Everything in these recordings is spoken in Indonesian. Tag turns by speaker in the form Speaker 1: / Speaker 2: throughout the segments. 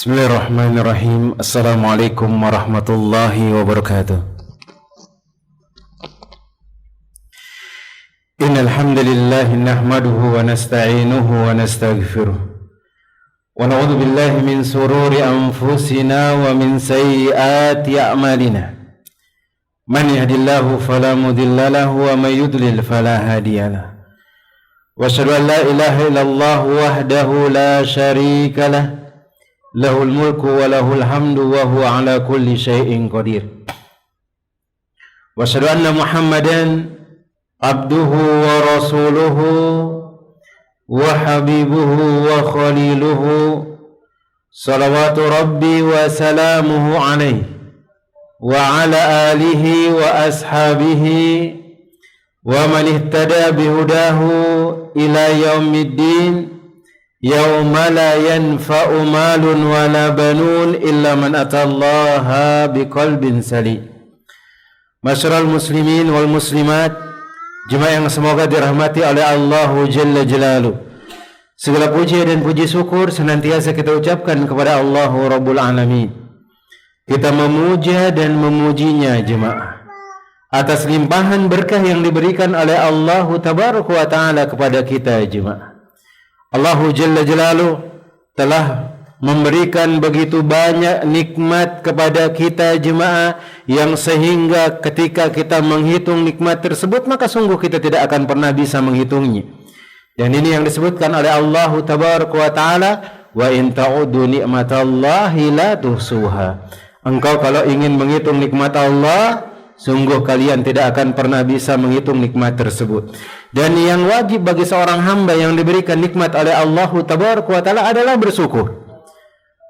Speaker 1: Bismillahirrahmanirrahim. Assalamualaikum warahmatullahi wabarakatuh. Innal hamdalillah nahmaduhu wa nasta'inuhu wa nastaghfiruh. Wa na'udzu billahi min sururi anfusina wa min sayyiati a'malina. Man yahdihillahu fala mudilla lahu wa may yudlil fala hadiyalah. Wa asyhadu an la ilaha illallah wahdahu la syarika lah. Lahul mulku wa lahul hamdu wa huwa ala kulli syai'in qadir. Wa asyhadu anna Muhammadan abduhu wa rasuluhu wa habibuhu wa khaliluhu salawatu rabbi wa salamuhu alaihi wa ala alihi wa ashabihi wa man ihtada bihudahu ila yaumiddin yauma la yanfa'u malun wala banun illa man atallaha biqalbin salim. Masyarul muslimin wal muslimat, jemaah yang semoga dirahmati oleh Allah Jalla Jalaluh. Segala puji dan puji syukur senantiasa kita ucapkan kepada Allah Rabbul Alamin. Kita memuja dan memujinya jemaah atas limpahan berkah yang diberikan oleh Allah Tabaraka wa Ta'ala kepada kita jemaah. Allah Jalla Jalaluh telah memberikan begitu banyak nikmat kepada kita jemaah yang sehingga ketika kita menghitung nikmat tersebut maka sungguh kita tidak akan pernah bisa menghitungnya. Dan ini yang disebutkan oleh Allah Tabaraka wa Ta'ala, wa in ta'uddu ni'matallahi la tuhsuha. Engkau kalau ingin menghitung nikmat Allah, sungguh kalian tidak akan pernah bisa menghitung nikmat tersebut. Dan yang wajib bagi seorang hamba yang diberikan nikmat oleh Allah Tabaraka wa Ta'ala adalah bersyukur.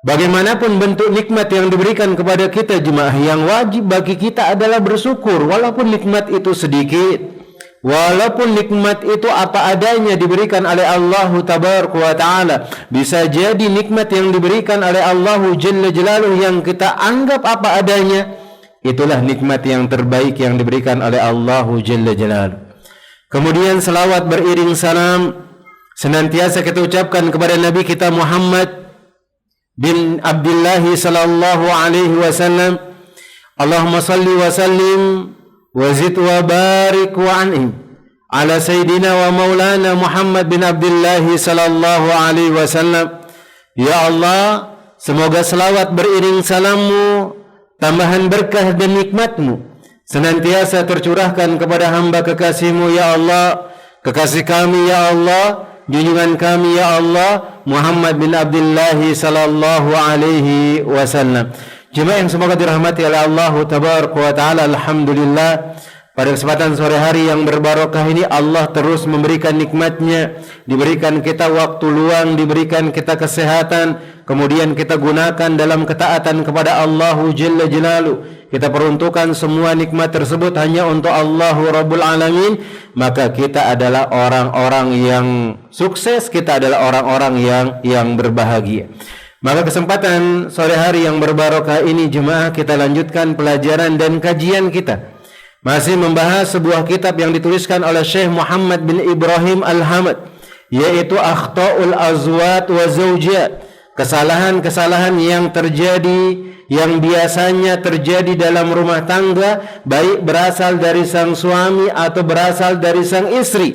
Speaker 1: Bagaimanapun bentuk nikmat yang diberikan kepada kita jemaah, yang wajib bagi kita adalah bersyukur. Walaupun nikmat itu sedikit, walaupun nikmat itu apa adanya diberikan oleh Allah Tabaraka wa Ta'ala. Bisa jadi nikmat yang diberikan oleh Allah Jalla Jalaluh yang kita anggap apa adanya, itulah nikmat yang terbaik yang diberikan oleh Allah Jalla Jalaluh. Kemudian salawat beriring salam senantiasa kita ucapkan kepada Nabi kita Muhammad bin Abdullah sallallahu alaihi wasallam. Allahumma salli wa sallim wa zid wa barik wa an'im ala sayyidina wa maulana Muhammad bin Abdullah sallallahu alaihi wasallam. Ya Allah, semoga salawat beriring salammu, tambahan berkah dan nikmatmu senantiasa tercurahkan kepada hamba kekasihmu ya Allah, kekasih kami ya Allah, junjungan kami ya Allah, Muhammad bin Abdullah sallallahu alaihi wasallam. Jemaah yang semoga dirahmati oleh Allah Tabaraka wa Ta'ala, alhamdulillah pada kesempatan sore hari yang berbarokah ini Allah terus memberikan nikmatnya, diberikan kita waktu luang, diberikan kita kesehatan, kemudian kita gunakan dalam ketaatan kepada Allah Jalla Jalaluh. Kita peruntukkan semua nikmat tersebut hanya untuk Allah Rabbul Alamin, maka kita adalah orang-orang yang sukses, kita adalah orang-orang yang berbahagia. Maka kesempatan sore hari yang berbarokah ini jemaah, kita lanjutkan pelajaran dan kajian kita. Masih membahas sebuah kitab yang dituliskan oleh Syekh Muhammad bin Ibrahim Al-Hamad, yaitu Akhta'ul Azwat wa Zawjat, kesalahan-kesalahan yang terjadi, yang biasanya terjadi dalam rumah tangga, baik berasal dari sang suami atau berasal dari sang istri.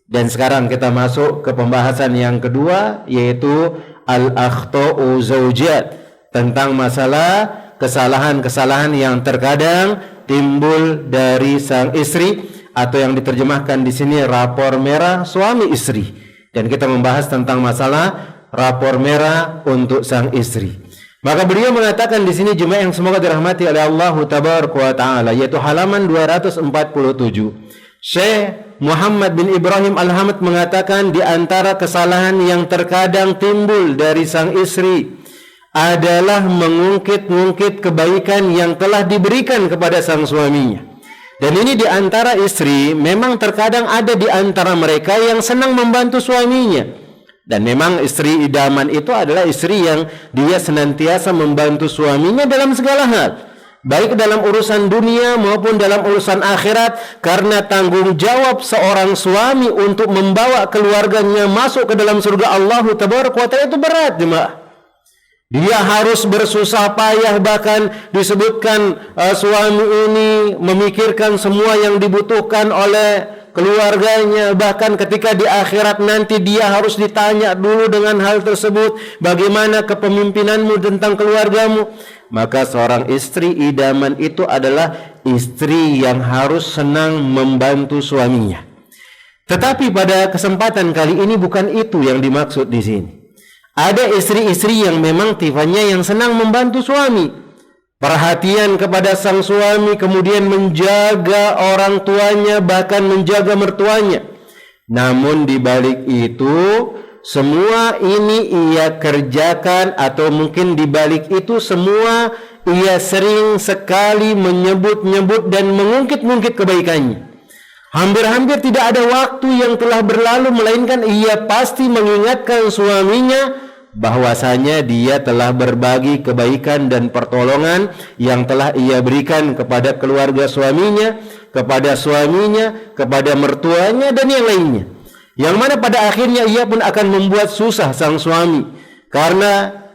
Speaker 1: Dan sekarang kita masuk ke pembahasan yang kedua, yaitu Al-Akhta'u Zawjat, tentang masalah kesalahan-kesalahan yang terkadang timbul dari sang istri, atau yang diterjemahkan di sini rapor merah suami istri. Dan kita membahas tentang masalah rapor merah untuk sang istri. Maka beliau mengatakan di sini jemaah yang semoga dirahmati oleh Allah Tabaraka wa Ta'ala, yaitu halaman 247. Syekh Muhammad bin Ibrahim Al-Hamad mengatakan di antara kesalahan yang terkadang timbul dari sang istri adalah mengungkit-ungkit kebaikan yang telah diberikan kepada sang suaminya. Dan ini di antara istri, memang terkadang ada di antara mereka yang senang membantu suaminya. Dan memang istri idaman itu adalah istri yang dia senantiasa membantu suaminya dalam segala hal, baik dalam urusan dunia maupun dalam urusan akhirat, karena tanggung jawab seorang suami untuk membawa keluarganya masuk ke dalam surga Allah Tabaraka wa Ta'ala itu berat jemaah.
Speaker 2: Dia harus bersusah payah, bahkan disebutkan suami ini memikirkan semua yang dibutuhkan oleh keluarganya. Bahkan ketika di akhirat nanti dia harus ditanya dulu dengan hal tersebut, bagaimana kepemimpinanmu tentang keluargamu. Maka seorang istri idaman itu adalah istri yang harus senang membantu suaminya. Tetapi pada kesempatan kali ini bukan itu yang dimaksud di sini. Ada istri-istri yang memang tipe-nya yang senang membantu suami, perhatian kepada sang suami, kemudian menjaga orang tuanya, bahkan menjaga mertuanya. Namun di balik itu, semua ini ia kerjakan, atau mungkin di balik itu semua ia sering sekali menyebut-nyebut dan mengungkit-ungkit kebaikannya. Hampir-hampir tidak ada waktu yang telah berlalu melainkan ia pasti mengingatkan suaminya bahwasanya dia telah berbagi kebaikan dan pertolongan yang telah ia berikan kepada keluarga suaminya, kepada mertuanya dan yang lainnya. Yang mana pada akhirnya ia pun akan membuat susah sang suami karena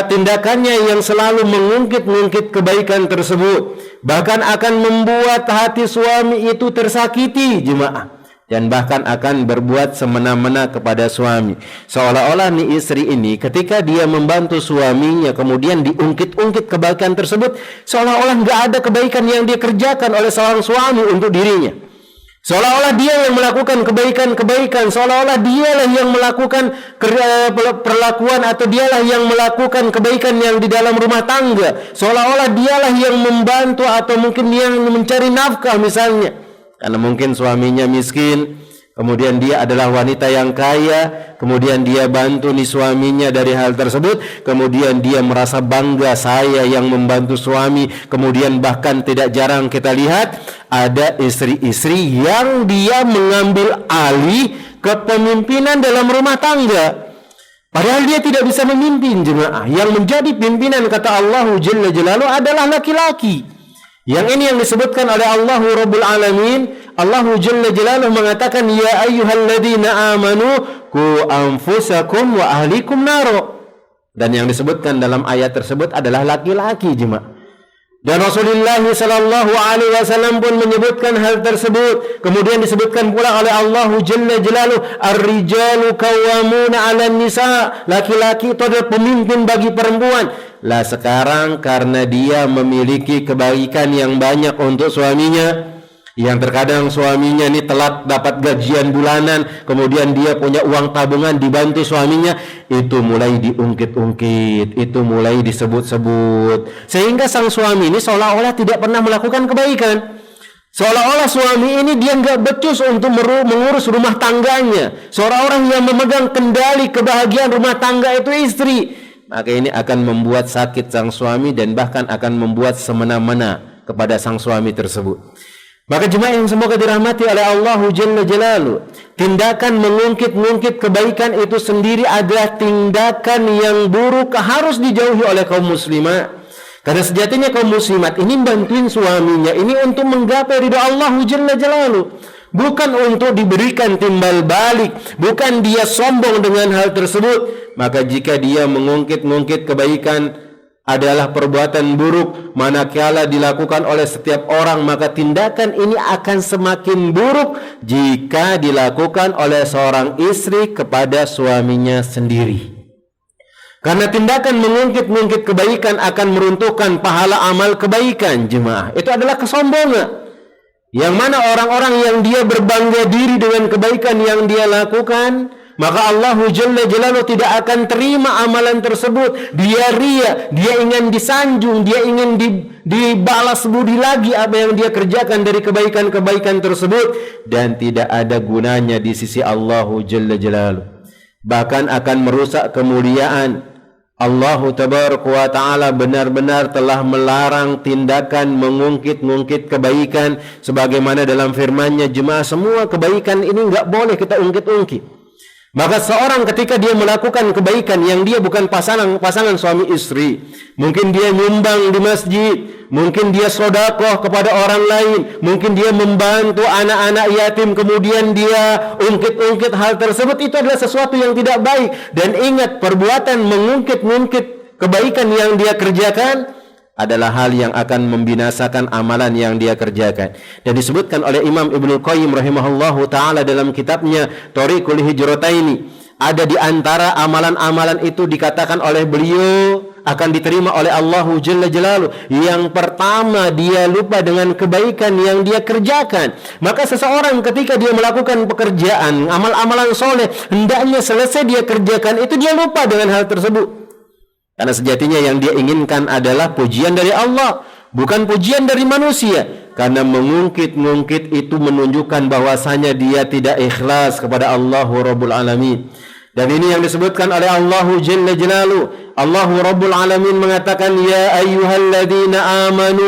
Speaker 2: tindakannya yang selalu mengungkit-ungkit kebaikan tersebut, bahkan akan membuat hati suami itu tersakiti, jemaah, dan bahkan akan berbuat semena-mena kepada suami. Seolah-olah nih istri ini ketika dia membantu suaminya kemudian diungkit-ungkit kebaikan tersebut, seolah-olah nggak ada kebaikan yang dia kerjakan oleh seorang suami untuk dirinya. Seolah-olah dia yang melakukan kebaikan-kebaikan, seolah-olah dialah yang melakukan perlakuan atau dialah yang melakukan kebaikan yang di dalam rumah tangga. Seolah-olah dialah yang membantu atau mungkin yang mencari nafkah misalnya. Karena mungkin suaminya miskin, kemudian dia adalah wanita yang kaya, kemudian dia bantu nih suaminya dari hal tersebut, kemudian dia merasa bangga, saya yang membantu suami. Kemudian bahkan tidak jarang kita lihat ada istri-istri yang dia mengambil alih kepemimpinan dalam rumah tangga, padahal dia tidak bisa memimpin, jemaah. Yang menjadi pimpinan, kata Allah Jalla Jalaluhu, adalah laki-laki. Yang ini yang disebutkan oleh Allahu Rabbul Alamin. Allahu Jalla Jalaluhu mengatakan, ya ayyuhalladzina amanu qu anfusakum wa ahlikum naro. Dan yang disebutkan dalam ayat tersebut adalah laki-laki, jemaah. Dan Rasulullah sallallahu alaihi wasallam pun menyebutkan hal tersebut. Kemudian disebutkan pula oleh Allahu Jalla Jalaluhu, ar-rijalu qawwamuna 'alan nisa. Laki-laki itu adalah pemimpin bagi perempuan. Lah sekarang karena dia memiliki kebaikan yang banyak untuk suaminya, yang terkadang suaminya ini telat dapat gajian bulanan, kemudian dia punya uang tabungan dibantu suaminya, itu mulai diungkit-ungkit, itu mulai disebut-sebut, sehingga sang suami ini seolah-olah tidak pernah melakukan kebaikan. Seolah-olah suami ini dia nggak becus untuk mengurus rumah tangganya. Seorang orang yang memegang kendali kebahagiaan rumah tangga itu istri. Maka ini akan membuat sakit sang suami dan bahkan akan membuat semena-mena kepada sang suami tersebut. Maka jemaah yang semoga dirahmati oleh Allah Jalla Jalaluhu, tindakan mengungkit-ungkit kebaikan itu sendiri adalah tindakan yang buruk, harus dijauhi oleh kaum muslimat. Karena sejatinya kaum muslimat ini bantuin suaminya ini untuk menggapai ridha Allah Jalla Jalaluhu, bukan untuk diberikan timbal balik, bukan dia sombong dengan hal tersebut. Maka jika dia mengungkit-ungkit kebaikan adalah perbuatan buruk manakala dilakukan oleh setiap orang, maka tindakan ini akan semakin buruk jika dilakukan oleh seorang istri kepada suaminya sendiri. Karena tindakan mengungkit-ungkit kebaikan akan meruntuhkan pahala amal kebaikan, jemaah. Itu adalah kesombongan. Yang mana orang-orang yang dia berbangga diri dengan kebaikan yang dia lakukan, maka Allah Jalla Jalaluhu tidak akan terima amalan tersebut. Dia ria, dia ingin disanjung, dia ingin dibalas budi lagi apa yang dia kerjakan dari kebaikan-kebaikan tersebut, dan tidak ada gunanya di sisi Allah Jalla Jalaluhu. Bahkan akan merusak kemuliaan. Allah Tabaraka wa Ta'ala benar-benar telah melarang tindakan mengungkit-ungkit kebaikan, sebagaimana dalam firman-Nya, jemaah, semua kebaikan ini enggak boleh kita ungkit-ungkit. Maka seorang ketika dia melakukan kebaikan yang dia bukan pasangan suami istri, mungkin dia nyumbang di masjid, mungkin dia sedekah kepada orang lain, mungkin dia membantu anak-anak yatim, kemudian dia ungkit-ungkit hal tersebut, itu adalah sesuatu yang tidak baik. Dan ingat, perbuatan mengungkit-ungkit kebaikan yang dia kerjakan adalah hal yang akan membinasakan amalan yang dia kerjakan. Dan disebutkan oleh Imam Ibnu Qayyim rahimahullahu taala dalam kitabnya Thariqul Hijrataini, ada di antara amalan-amalan itu dikatakan oleh beliau akan diterima oleh Allah Jalla Jalaluhu. Yang pertama, dia lupa dengan kebaikan yang dia kerjakan. Maka seseorang ketika dia melakukan pekerjaan, amal-amalan soleh, hendaknya selesai dia kerjakan, itu dia lupa dengan hal tersebut. Karena sejatinya yang dia inginkan adalah pujian dari Allah, bukan pujian dari manusia. Karena mengungkit-ungkit itu menunjukkan bahwasanya dia tidak ikhlas kepada Allah Rabbul Alamin. Dan ini yang disebutkan oleh Allah Jalla Jalaluhu. Allah Rabbul Alamin mengatakan, ya ayyuhalladzina amanu,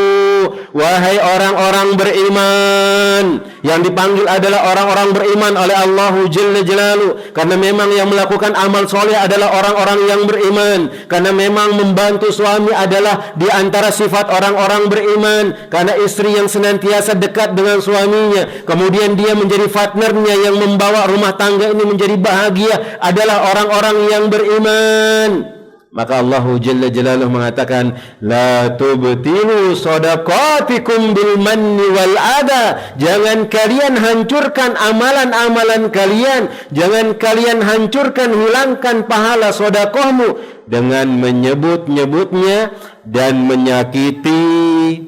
Speaker 2: wahai orang-orang beriman. Yang dipanggil adalah orang-orang beriman oleh Allah Jalla Jalaluhu, karena memang yang melakukan amal soleh adalah orang-orang yang beriman. Karena memang membantu suami adalah di antara sifat orang-orang beriman. Karena istri yang senantiasa dekat dengan suaminya, kemudian dia menjadi partnernya yang membawa rumah tangga ini menjadi bahagia, adalah orang-orang yang beriman. Maka Allah Jalla Jalaluhu mengatakan, la tubtilu shadaqatikum bil manni wal adha. Jangan kalian hancurkan amalan-amalan kalian, jangan kalian hancurkan, hilangkan pahala sedekahmu dengan menyebut-nyebutnya dan menyakiti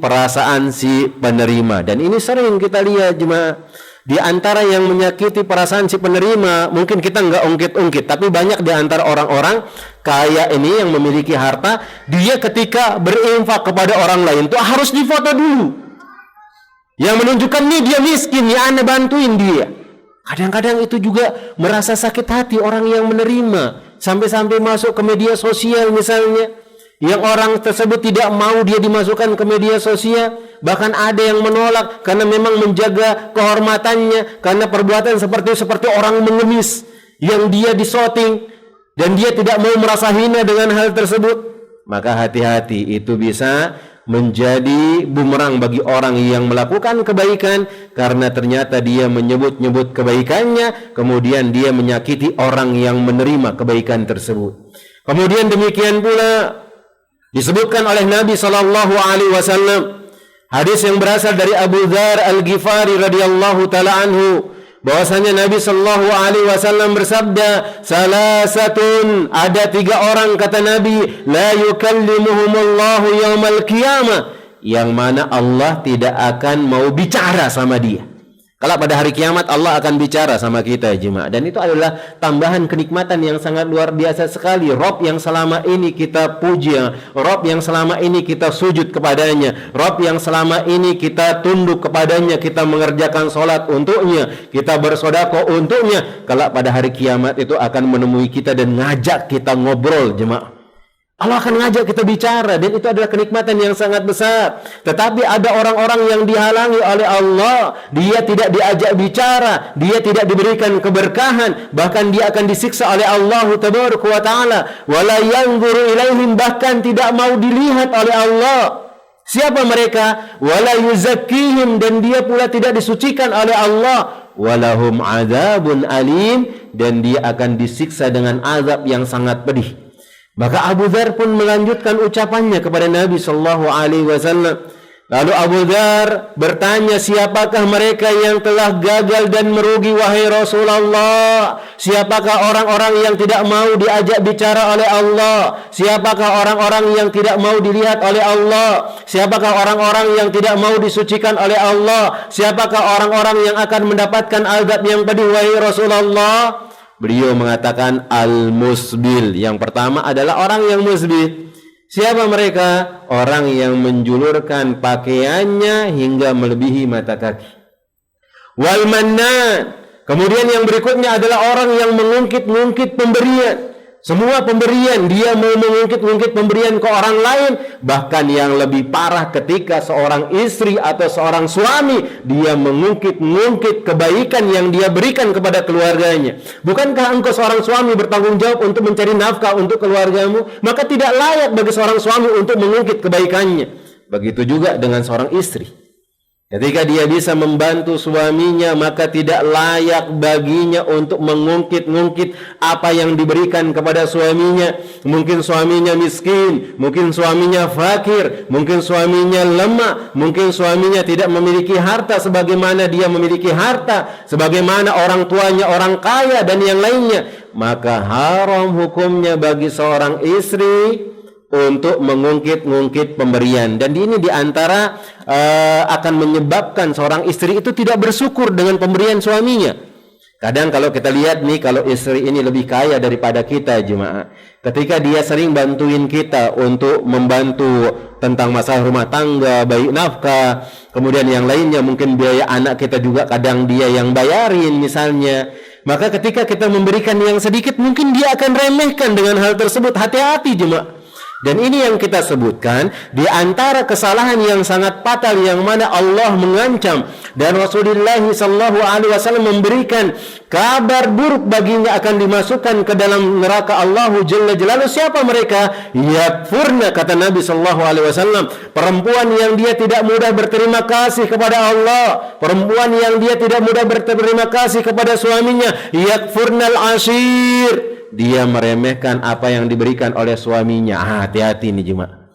Speaker 2: perasaan si penerima. Dan ini sering kita lihat jemaah. Di antara yang menyakiti perasaan si penerima, mungkin kita nggak ungkit-ungkit, tapi banyak di antara orang-orang kaya ini yang memiliki harta, dia ketika berinfak kepada orang lain itu harus difoto dulu, yang menunjukkan nih dia miskin, ya Anda bantuin dia. Kadang-kadang itu juga merasa sakit hati orang yang menerima, sampai-sampai masuk ke media sosial misalnya, yang orang tersebut tidak mau dia dimasukkan ke media sosial, bahkan ada yang menolak karena memang menjaga kehormatannya, karena perbuatan seperti orang mengemis yang dia disorting, dan dia tidak mau merasa hina dengan hal tersebut. Maka hati-hati, itu bisa menjadi bumerang bagi orang yang melakukan kebaikan, karena ternyata dia menyebut-nyebut kebaikannya, kemudian dia menyakiti orang yang menerima kebaikan tersebut. Kemudian demikian pula disebutkan oleh Nabi sallallahu alaihi wasallam, hadis yang berasal dari Abu Dzar Al-Ghifari radhiyallahu taala anhu, bahwasanya Nabi sallallahu alaihi wasallam bersabda, salasatun, ada 3 orang kata Nabi, la yukallimuhumullahu yaumal qiyamah, yang mana Allah tidak akan mau bicara sama dia. Kalau pada hari kiamat Allah akan bicara sama kita jemaah, dan itu adalah tambahan kenikmatan yang sangat luar biasa sekali. Rob yang selama ini kita puji, Rob yang selama ini kita sujud kepadanya, Rob yang selama ini kita tunduk kepadanya, kita mengerjakan sholat untuknya, kita bersedekah untuknya, kalau pada hari kiamat itu akan menemui kita dan ngajak kita ngobrol jemaah. Allah akan ngajak kita bicara, dan itu adalah kenikmatan yang sangat besar. Tetapi ada orang-orang yang dihalangi oleh Allah, dia tidak diajak bicara, dia tidak diberikan keberkahan, bahkan dia akan disiksa oleh Allah tabaraka wa taala. Wala yanzuru ilaihim, bahkan tidak mau dilihat oleh Allah. Siapa mereka? Wala yuzakkihim, dan dia pula tidak disucikan oleh Allah. Walahum adzabun alim, dan dia akan disiksa dengan azab yang sangat pedih. Maka Abu Dzar pun melanjutkan ucapannya kepada Nabi sallallahu alaihi wasallam. Lalu Abu Dzar bertanya, siapakah mereka yang telah gagal dan merugi wahai Rasulullah? Siapakah orang-orang yang tidak mau diajak bicara oleh Allah? Siapakah orang-orang yang tidak mau dilihat oleh Allah? Siapakah orang-orang yang tidak mau disucikan oleh Allah? Siapakah orang-orang yang akan mendapatkan azab yang pedih wahai Rasulullah? Beliau mengatakan al-musbil. Yang pertama adalah orang yang musbil. Siapa mereka? Orang yang menjulurkan pakaiannya hingga melebihi mata kaki. Wal mannan. Kemudian yang berikutnya adalah orang yang mengungkit-ungkit pemberian. Semua pemberian, dia mau mengungkit-ungkit pemberian ke orang lain. Bahkan yang lebih parah ketika seorang istri atau seorang suami, dia mengungkit-ungkit kebaikan yang dia berikan kepada keluarganya. Bukankah engkau seorang suami bertanggung jawab untuk mencari nafkah untuk keluargamu? Maka tidak layak bagi seorang suami untuk mengungkit kebaikannya. Begitu juga dengan seorang istri. Ketika dia bisa membantu suaminya, maka tidak layak baginya untuk mengungkit-ungkit apa yang diberikan kepada suaminya. Mungkin suaminya miskin, mungkin suaminya fakir, mungkin suaminya lemah, mungkin suaminya tidak memiliki harta sebagaimana dia memiliki harta, sebagaimana orang tuanya orang kaya dan yang lainnya. Maka haram hukumnya bagi seorang istri untuk mengungkit-ungkit pemberian, dan ini diantara akan menyebabkan seorang istri itu tidak bersyukur dengan pemberian suaminya. Kadang kalau kita lihat nih, kalau istri ini lebih kaya daripada kita jemaah, ketika dia sering bantuin kita untuk membantu tentang masalah rumah tangga, baik nafkah, kemudian yang lainnya, mungkin biaya anak kita juga kadang dia yang bayarin misalnya, maka ketika kita memberikan yang sedikit, mungkin dia akan remehkan dengan hal tersebut. Hati-hati jemaah. Dan ini yang kita sebutkan di antara kesalahan yang sangat fatal yang mana Allah mengancam dan Rasulullah SAW memberikan kabar buruk baginya akan dimasukkan ke dalam neraka Allah Jalla Jalaluhu. Siapa mereka? Yakfurna, kata Nabi SAW, perempuan yang dia tidak mudah berterima kasih kepada Allah, perempuan yang dia tidak mudah berterima kasih kepada suaminya. Yakfurnal ashir, dia meremehkan apa yang diberikan oleh suaminya. Hati-hati nih jemaah.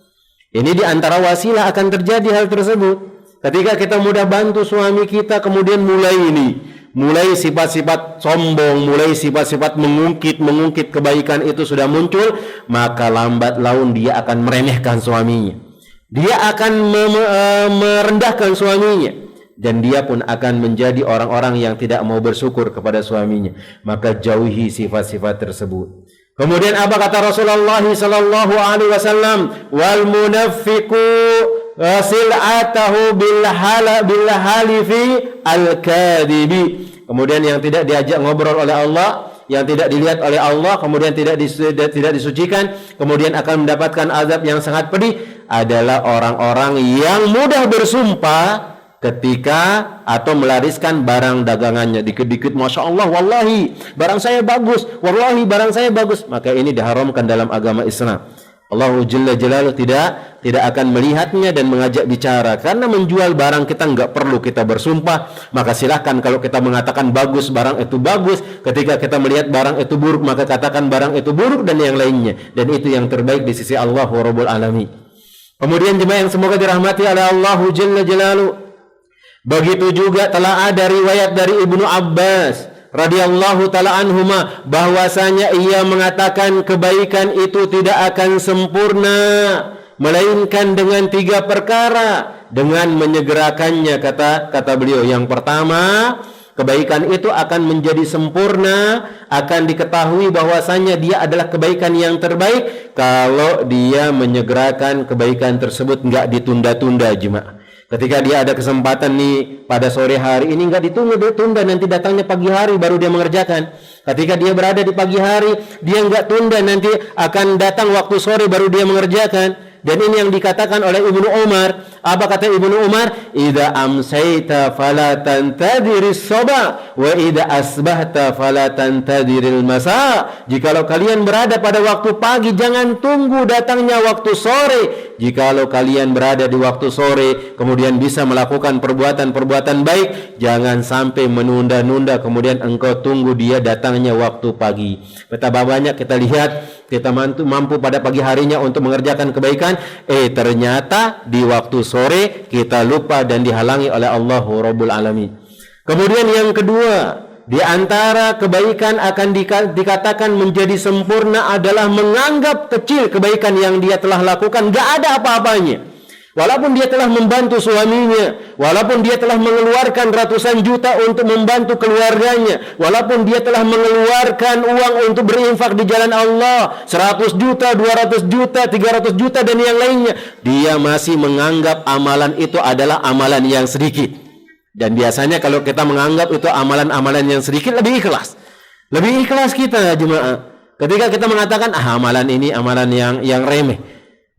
Speaker 2: Ini di antara wasilah akan terjadi hal tersebut. Ketika kita mudah bantu suami kita, kemudian mulai sifat-sifat sombong, mulai sifat-sifat mengungkit kebaikan itu sudah muncul, maka lambat laun dia akan meremehkan suaminya. Dia akan merendahkan suaminya. Dan dia pun akan menjadi orang-orang yang tidak mau bersyukur kepada suaminya. Maka jauhi sifat-sifat tersebut. Kemudian apa kata Rasulullah sallallahu alaihi wasallam? Wal munafiqu sil'atahu bil halifi al kadibi. Kemudian yang tidak diajak ngobrol oleh Allah, yang tidak dilihat oleh Allah, kemudian tidak disucikan, kemudian akan mendapatkan azab yang sangat pedih adalah orang-orang yang mudah bersumpah ketika atau melariskan barang dagangannya. Dikit-dikit Masya Allah, wallahi barang saya bagus, wallahi barang saya bagus. Maka ini diharamkan dalam agama Islam. Allah Jalla Jalaluhu tidak akan melihatnya dan mengajak bicara. Karena menjual barang kita enggak perlu kita bersumpah. Maka silahkan kalau kita mengatakan bagus, barang itu bagus. Ketika kita melihat barang itu buruk, maka katakan barang itu buruk dan yang lainnya. Dan itu yang terbaik di sisi Allah Rabbul Alamin. Kemudian jemaah yang semoga dirahmati oleh Allah Jalla Jalaluhu, begitu juga telah ada riwayat dari Ibnu Abbas radhiyallahu taala anhuma bahwasanya ia mengatakan kebaikan itu tidak akan sempurna melainkan dengan 3 perkara, dengan menyegerakannya, kata beliau. Yang pertama, kebaikan itu akan menjadi sempurna, akan diketahui bahwasanya dia adalah kebaikan yang terbaik kalau dia menyegerakan kebaikan tersebut, enggak ditunda-tunda jemaah. Ketika dia ada kesempatan nih pada sore hari ini, enggak ditunda, nanti datangnya pagi hari baru dia mengerjakan. Ketika dia berada di pagi hari, dia enggak tunda, nanti akan datang waktu sore baru dia mengerjakan. Dan ini yang dikatakan oleh Ibnu Umar. Apa kata Ibnu Umar? Idza amsayta fala tantadhiris sabah wa idza asbahta fala tantadhiril masa. Jikalau kalian berada pada waktu pagi, jangan tunggu datangnya waktu sore. Jikalau kalian berada di waktu sore, kemudian bisa melakukan perbuatan-perbuatan baik, jangan sampai menunda-nunda kemudian engkau tunggu dia datangnya waktu pagi. Betapa banyak kita lihat kita mampu pada pagi harinya untuk mengerjakan kebaikan, ternyata di waktu sore kita lupa dan dihalangi oleh Allah Rabbul Alamin. Kemudian yang kedua, di antara kebaikan akan dikatakan menjadi sempurna adalah menganggap kecil kebaikan yang dia telah lakukan, gak ada apa-apanya. Walaupun dia telah membantu suaminya, walaupun dia telah mengeluarkan ratusan juta untuk membantu keluarganya, walaupun dia telah mengeluarkan uang untuk berinfak di jalan Allah, 100 juta, 200 juta, 300 juta dan yang lainnya, dia masih menganggap amalan itu adalah amalan yang sedikit. Dan biasanya kalau kita menganggap itu amalan-amalan yang sedikit, lebih ikhlas. Lebih ikhlas kita jemaah. Ketika kita mengatakan amalan ini amalan yang remeh.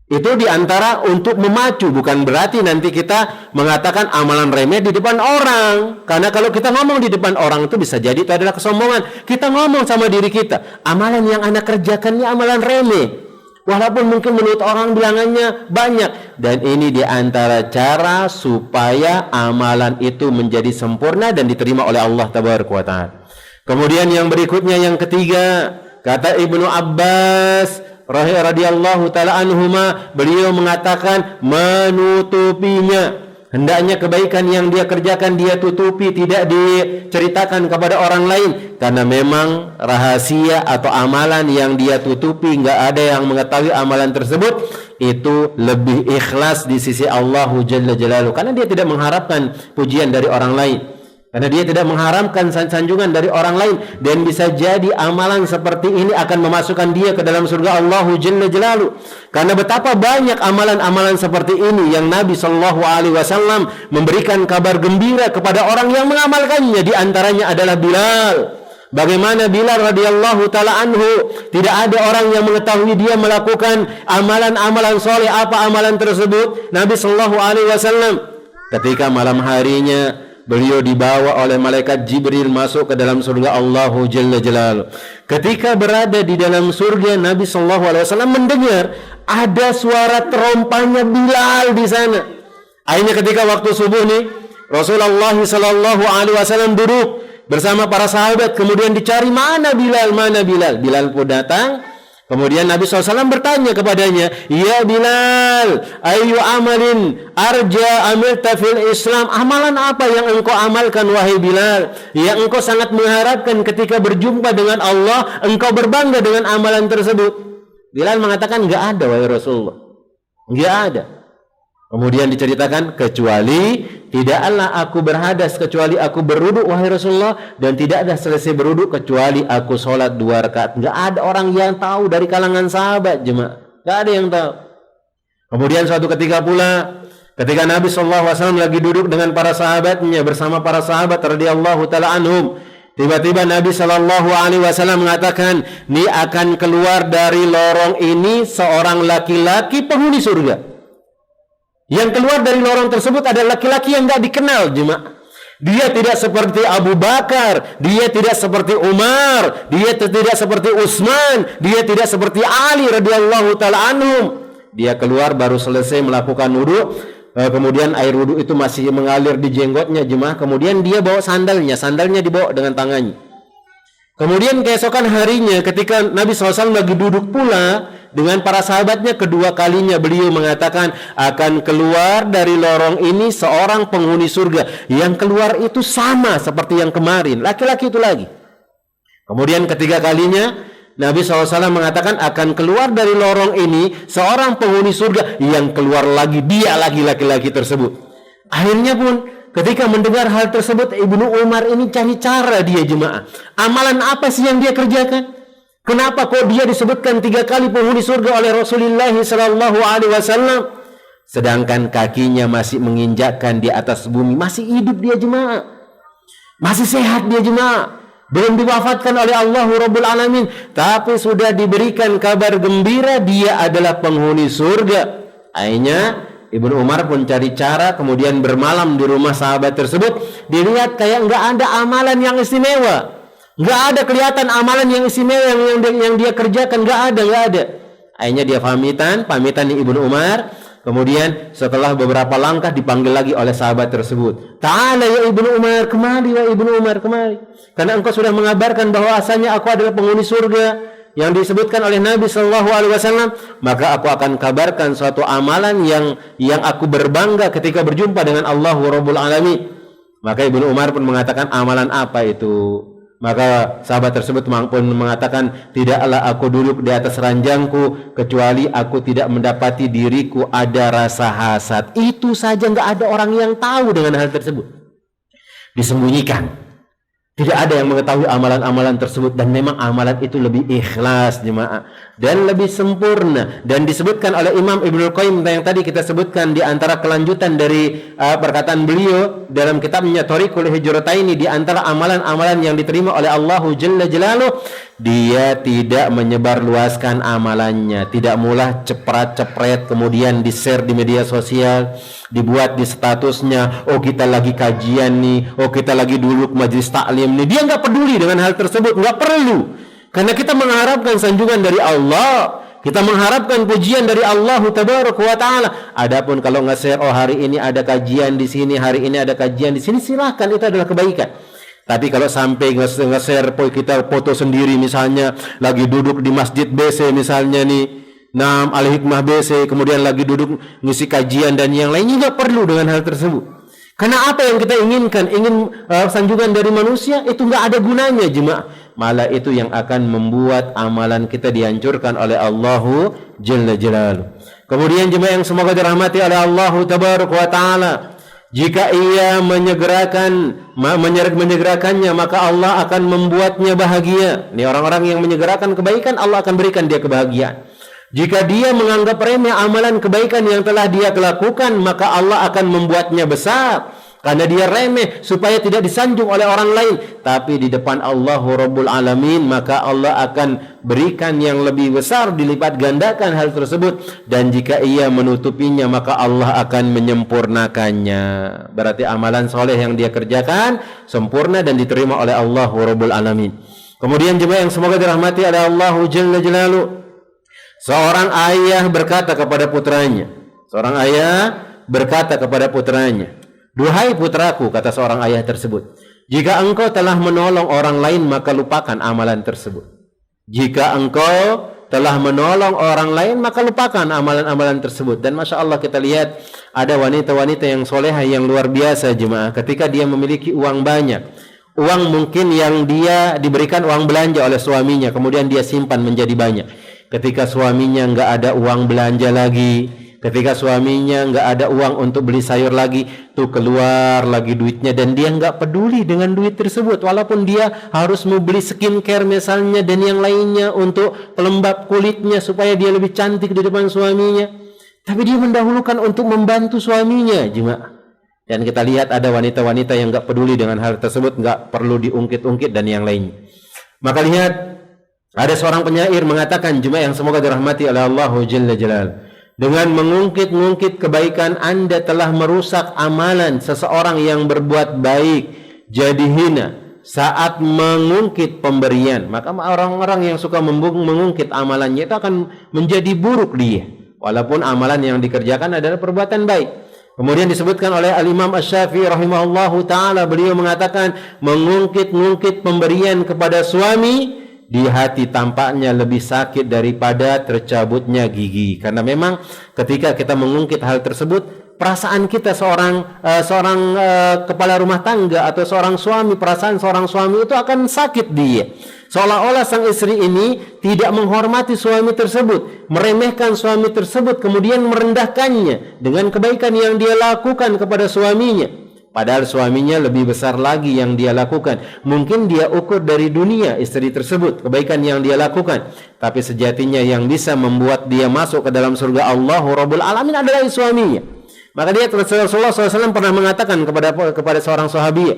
Speaker 2: Itu diantara untuk memacu, bukan berarti nanti kita mengatakan amalan remeh di depan orang. Karena kalau kita ngomong di depan orang itu bisa jadi itu adalah kesombongan. Kita ngomong sama diri kita, amalan yang anak kerjakan ini amalan remeh. Walaupun mungkin menurut orang bilangannya banyak. Dan ini diantara cara supaya amalan itu menjadi sempurna dan diterima oleh Allah Tabaraka wa Ta'ala. Kemudian yang berikutnya, yang ketiga, kata Ibnu Abbas radhiyallahu ta'ala anhuma, beliau mengatakan menutupinya. Hendaknya kebaikan yang dia kerjakan dia tutupi, tidak diceritakan kepada orang lain, karena memang rahasia atau amalan yang dia tutupi, nggak ada yang mengetahui amalan tersebut, itu lebih ikhlas di sisi Allah Jalla Jalaluhu, karena dia tidak mengharapkan pujian dari orang lain, karena dia tidak mengharapkan sanjungan dari orang lain, dan bisa jadi amalan seperti ini akan memasukkan dia ke dalam surga Allah Jalla Jalaluhu. Karena betapa banyak amalan-amalan seperti ini yang Nabi Shallallahu Alaihi Wasallam memberikan kabar gembira kepada orang yang mengamalkannya. Di antaranya adalah Bilal. Bagaimana Bilal radhiyallahu taala anhu, tidak ada orang yang mengetahui dia melakukan amalan-amalan soleh. Apa amalan tersebut? Nabi Shallallahu Alaihi Wasallam ketika malam harinya beliau dibawa oleh malaikat Jibril masuk ke dalam surga Allah Jalla Jalaluhu. Ketika berada di dalam surga, Nabi Shallallahu Alaihi Wasallam mendengar ada suara terompahnya Bilal di sana. Akhirnya ketika waktu subuh nih, Rasulullah Shallallahu Alaihi Wasallam duduk bersama para sahabat, kemudian dicari mana Bilal, mana Bilal. Bilal pun datang. Kemudian Nabi SAW bertanya kepadanya, ya Bilal, ayu amalin arja amilta fil Islam, amalan apa yang engkau amalkan wahai Bilal, yang engkau sangat mengharapkan ketika berjumpa dengan Allah, engkau berbangga dengan amalan tersebut? Bilal mengatakan, enggak ada wahai Rasulullah, enggak ada. Kemudian diceritakan, kecuali tidaklah aku berhadas kecuali aku berwudu wahai Rasulullah, dan tidak ada selesai berwudu kecuali aku sholat 2 rakaat. Enggak ada orang yang tahu dari kalangan sahabat, jemaah. Enggak ada yang tahu. Kemudian suatu ketika pula, ketika Nabi SAW lagi duduk dengan para sahabatnya, bersama para sahabat radhiyallahu taala anhum, tiba-tiba Nabi SAW mengatakan, ini akan keluar dari lorong ini seorang laki-laki penghuni surga. Yang keluar dari lorong tersebut adalah laki-laki yang tidak dikenal, jemaah. Dia tidak seperti Abu Bakar, dia tidak seperti Umar, dia tidak seperti Utsman, dia tidak seperti Ali radhiyallahu taala anhum. Dia keluar baru selesai melakukan wudu, kemudian air wudu itu masih mengalir di jenggotnya, jemaah. Kemudian dia bawa sandalnya dibawa dengan tangannya. Kemudian keesokan harinya ketika Nabi SAW lagi duduk pula dengan para sahabatnya, kedua kalinya beliau mengatakan, akan keluar dari lorong ini seorang penghuni surga. Yang keluar itu sama seperti yang kemarin, laki-laki itu lagi. Kemudian ketiga kalinya Nabi SAW mengatakan, akan keluar dari lorong ini seorang penghuni surga. Yang keluar lagi, dia lagi laki-laki tersebut. Akhirnya pun ketika mendengar hal tersebut, Ibnu Umar ini cari cara dia, jemaah. Amalan apa sih yang dia kerjakan? Kenapa kok dia disebutkan 3 kali penghuni surga oleh Rasulullah Sallallahu Alaihi Wasallam, sedangkan kakinya masih menginjakkan di atas bumi, masih hidup dia, jemaah, masih sehat dia, jemaah, belum diwafatkan oleh Allah Rabbul Alamin, tapi sudah diberikan kabar gembira dia adalah penghuni surga. Akhirnya Ibnu Umar pun cari cara, kemudian bermalam di rumah sahabat tersebut. Dilihat kayak nggak ada amalan yang istimewa, nggak ada kelihatan amalan yang istimewa yang dia kerjakan, nggak ada. Akhirnya dia pamitan di Ibnu Umar. Kemudian setelah beberapa langkah dipanggil lagi oleh sahabat tersebut. Ta'ala ya Ibnu Umar, kemari ya Ibnu Umar, kemari. Karena engkau sudah mengabarkan bahwasanya aku adalah penghuni surga yang disebutkan oleh Nabi Shallallahu Alaihi Wasallam, maka aku akan kabarkan suatu amalan yang aku berbangga ketika berjumpa dengan Allah Rabbul Alamin. Maka Ibnu Umar pun mengatakan, amalan apa itu? Maka sahabat tersebut pun mengatakan, tidaklah aku duduk di atas ranjangku kecuali aku tidak mendapati diriku ada rasa hasad. Itu saja nggak ada orang yang tahu dengan hal tersebut, disembunyikan. Tidak ada yang mengetahui amalan-amalan tersebut, dan memang amalan itu lebih ikhlas, jemaah, dan lebih sempurna. Dan disebutkan oleh Imam Ibnu Qayyim yang tadi kita sebutkan, di antara kelanjutan dari perkataan beliau dalam kitabnya Thariqul Hijrataini, di antara amalan-amalan yang diterima oleh Allah Jalla Jalaluhu, dia tidak menyebarluaskan amalannya, tidak mulah cepret-cepret kemudian di-share di media sosial, dibuat di statusnya, oh kita lagi kajian nih, oh kita lagi duduk majelis taklim nih. Dia nggak peduli dengan hal tersebut, nggak perlu, karena kita mengharapkan sanjungan dari Allah, Kita mengharapkan pujian dari Allah Tabaraka wa Ta'ala. Adapun kalau nge-share, oh hari ini ada kajian di sini, hari ini ada kajian di sini, silahkan, itu adalah kebaikan. Tapi kalau sampai nge-share kita foto sendiri, misalnya lagi duduk di masjid BC misalnya nih, Al-Hikmah BC, kemudian lagi duduk ngisi kajian dan yang lainnya, nggak perlu dengan hal tersebut. Karena apa yang kita inginkan, sanjungan dari manusia, itu nggak ada gunanya jemaah. Malah itu yang akan membuat amalan kita dihancurkan oleh Allahu Jalla Jalaluhu. Kemudian jemaah yang semoga dirahmati oleh Allahu Tabaraka wa Ta'ala, jika ia menyegerakannya, maka Allah akan membuatnya bahagia. Ini orang-orang yang menyegerakan kebaikan, Allah akan berikan dia kebahagiaan. Jika dia menganggap remeh amalan kebaikan yang telah dia lakukan, maka Allah akan membuatnya besar. Karena dia remeh, supaya tidak disanjung oleh orang lain. Tapi di depan Allahu Rabbul Alamin, maka Allah akan berikan yang lebih besar, dilipat gandakan hal tersebut. Dan jika ia menutupinya, maka Allah akan menyempurnakannya. Berarti amalan soleh yang dia kerjakan sempurna dan diterima oleh Allahu Rabbul Alamin. Kemudian jemaah yang semoga dirahmati oleh Allahu Jalla Jalaluhu, seorang ayah berkata kepada putranya, "Duhai putraku," kata seorang ayah tersebut, "jika engkau telah menolong orang lain, maka lupakan amalan tersebut. Jika engkau telah menolong orang lain, maka lupakan amalan-amalan tersebut." Dan Masya Allah, kita lihat ada wanita-wanita yang solehah yang luar biasa jemaah. Ketika dia memiliki uang banyak, uang mungkin yang dia diberikan uang belanja oleh suaminya, kemudian dia simpan menjadi banyak. Ketika suaminya nggak ada uang belanja lagi, ketika suaminya nggak ada uang untuk beli sayur lagi, tuh keluar lagi duitnya, dan dia nggak peduli dengan duit tersebut, walaupun dia harus mau beli skincare misalnya dan yang lainnya untuk pelembab kulitnya supaya dia lebih cantik di depan suaminya, tapi dia mendahulukan untuk membantu suaminya jemaah. Dan kita lihat ada wanita-wanita yang nggak peduli dengan hal tersebut, nggak perlu diungkit-ungkit dan yang lainnya. Maka lihat, ada seorang penyair mengatakan, jemaah yang semoga dirahmati oleh Allahu Jalla Jalaluhu, dengan mengungkit-ungkit kebaikan Anda telah merusak amalan seseorang yang berbuat baik jadi hina saat mengungkit pemberian. Maka orang-orang yang suka mengungkit amalannya itu akan menjadi buruk dia, walaupun amalan yang dikerjakan adalah perbuatan baik. Kemudian disebutkan oleh Al-Imam Asy-Syafi'i rahimahullahu ta'ala, beliau mengatakan, mengungkit-ungkit pemberian kepada suami di hati tampaknya lebih sakit daripada tercabutnya gigi. Karena memang ketika kita mengungkit hal tersebut, perasaan kita seorang kepala rumah tangga atau seorang suami, perasaan seorang suami itu akan sakit dia. Seolah-olah sang istri ini tidak menghormati suami tersebut, meremehkan suami tersebut, kemudian merendahkannya dengan kebaikan yang dia lakukan kepada suaminya. Padahal suaminya lebih besar lagi yang dia lakukan. Mungkin dia ukur dari dunia istri tersebut, kebaikan yang dia lakukan. Tapi sejatinya yang bisa membuat dia masuk ke dalam surga Allahu Rabbul Alamin adalah suaminya. Maka dia Rasulullah SAW pernah mengatakan kepada seorang sahabiah,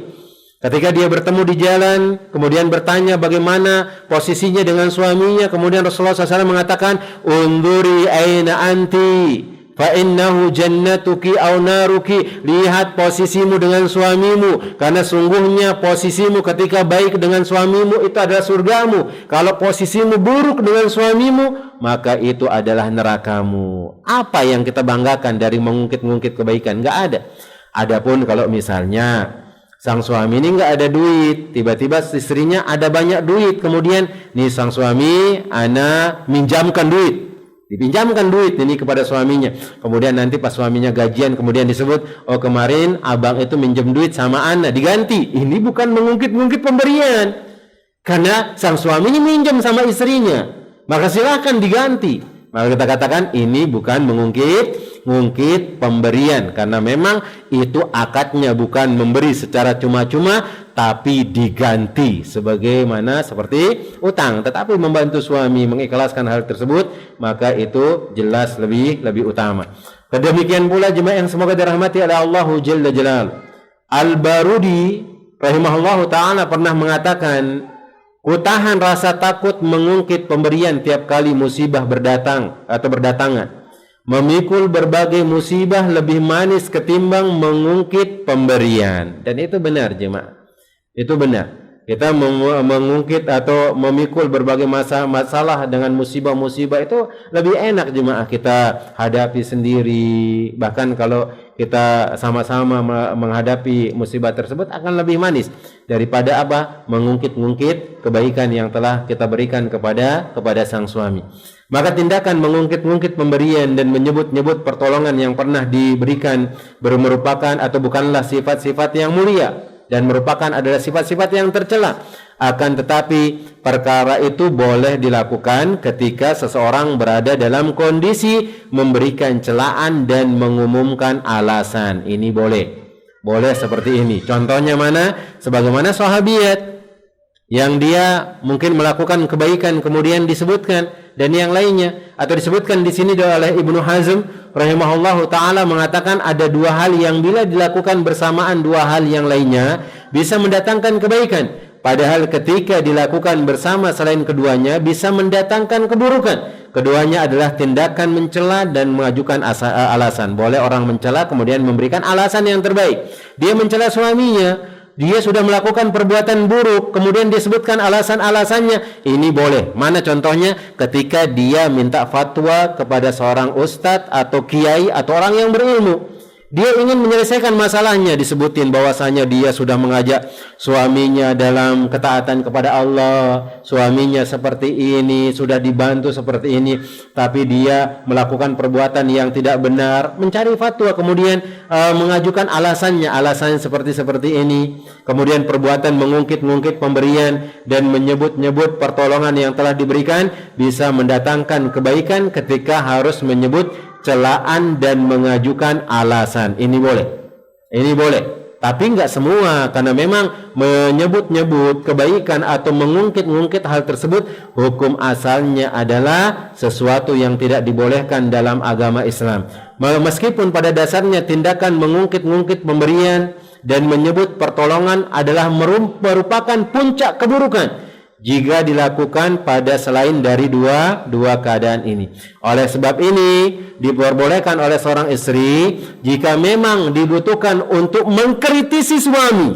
Speaker 2: ketika dia bertemu di jalan, kemudian bertanya bagaimana posisinya dengan suaminya. Kemudian Rasulullah SAW mengatakan, "Unduri aina anti, fa innahu jannatuki aw naruki." Lihat posisimu dengan suamimu, karena sungguhnya posisimu ketika baik dengan suamimu itu adalah surgamu. Kalau posisimu buruk dengan suamimu, maka itu adalah nerakamu. Apa yang kita banggakan dari mengungkit-ungkit kebaikan? Enggak ada. Adapun kalau misalnya sang suami ini enggak ada duit, tiba-tiba istrinya ada banyak duit, kemudian nih sang suami, ana minjamkan duit, dipinjamkan duit ini kepada suaminya. Kemudian nanti pas suaminya gajian, kemudian disebut, "Oh kemarin abang itu minjem duit sama ana, diganti." Ini bukan mengungkit-ungkit pemberian, karena sang suami ini minjem sama istrinya, maka silakan diganti. Maka kita katakan ini bukan mengungkit pemberian, karena memang itu akadnya bukan memberi secara cuma-cuma, tapi diganti sebagaimana seperti utang. Tetapi membantu suami mengikhlaskan hal tersebut, maka itu jelas lebih utama. Demikian pula jemaah yang semoga dirahmati oleh Allahu Jalla Jalaluhu, Al-Barudi rahimahullahu ta'ala pernah mengatakan, "Kutahan rasa takut mengungkit pemberian tiap kali musibah berdatangan. Memikul berbagai musibah lebih manis ketimbang mengungkit pemberian." Dan itu benar jemaah. Itu benar. Kita mengungkit atau memikul berbagai masalah dengan musibah-musibah itu lebih enak jemaah kita hadapi sendiri. Bahkan kalau kita sama-sama menghadapi musibah tersebut akan lebih manis daripada apa? Mengungkit-ungkit kebaikan yang telah kita berikan kepada sang suami. Maka tindakan mengungkit-ungkit pemberian dan menyebut-nyebut pertolongan yang pernah diberikan merupakan atau bukanlah sifat-sifat yang mulia dan merupakan adalah sifat-sifat yang tercela. Akan tetapi perkara itu boleh dilakukan ketika seseorang berada dalam kondisi memberikan celaan dan mengumumkan alasan. Ini boleh seperti ini. Contohnya mana? Sebagaimana sahabiat yang dia mungkin melakukan kebaikan kemudian disebutkan, dan yang lainnya, atau disebutkan di sini oleh Ibnu Hazm rahimahullahu taala mengatakan ada dua hal yang bila dilakukan bersamaan dua hal yang lainnya bisa mendatangkan kebaikan, padahal ketika dilakukan bersama selain keduanya bisa mendatangkan keburukan. Keduanya adalah tindakan mencela dan mengajukan alasan. Boleh orang mencela kemudian memberikan alasan yang terbaik. Dia mencela suaminya, dia sudah melakukan perbuatan buruk, kemudian disebutkan alasan-alasannya. Ini boleh. Mana contohnya? Ketika dia minta fatwa kepada seorang ustadz atau kiai atau orang yang berilmu. Dia ingin menyelesaikan masalahnya, disebutin bahwasanya dia sudah mengajak suaminya dalam ketaatan kepada Allah, suaminya seperti ini, sudah dibantu seperti ini, tapi dia melakukan perbuatan yang tidak benar, mencari fatwa, kemudian mengajukan alasannya seperti ini, kemudian perbuatan mengungkit-ungkit pemberian dan menyebut-nyebut pertolongan yang telah diberikan bisa mendatangkan kebaikan ketika harus menyebut celaan dan mengajukan alasan. Ini boleh, tapi enggak semua, karena memang menyebut-nyebut kebaikan atau mengungkit-ungkit hal tersebut hukum asalnya adalah sesuatu yang tidak dibolehkan dalam agama Islam. Meskipun pada dasarnya tindakan mengungkit-ungkit pemberian dan menyebut pertolongan adalah merupakan puncak keburukan jika dilakukan pada selain dari dua keadaan ini. Oleh sebab ini diperbolehkan oleh seorang istri jika memang dibutuhkan untuk mengkritisi suami